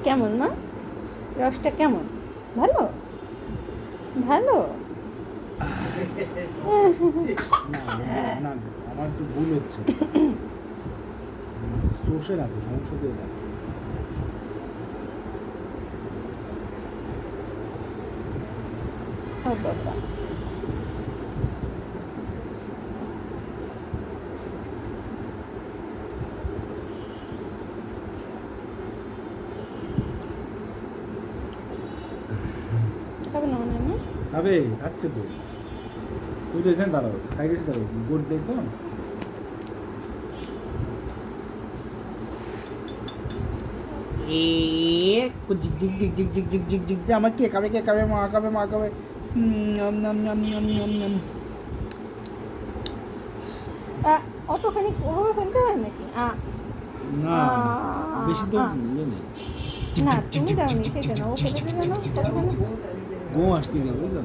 কেমন মা? রসটা কেমন? ভালো? ভালো? না আমার একটু ভুল হচ্ছে। সর্ষে রাখো, সমস্যা দিয়ে রাখো। ও বাবা, খাবে না মনে হয় না? খাবে, খাচ্ছে তো। তুই তো এখানে দাঁড়াও, খাই গেছি দাঁড়াও, গোট দেখতো না। ঝিক ঝিক ঝিক ঝিক ঝিক ঝিক ঝিক ঝিক আমার কে খাবে মা খাবে। নাম নাম নাম নাম নাম নাম। অতখানি ওভাবে ফেলতে হয় নাকি? না বেশি তো ইয়ে নেই। না তুমি দাওনি, সেটা না, ও ফেলে দেবে না কতখানি। গো আসতেছে বুঝছো।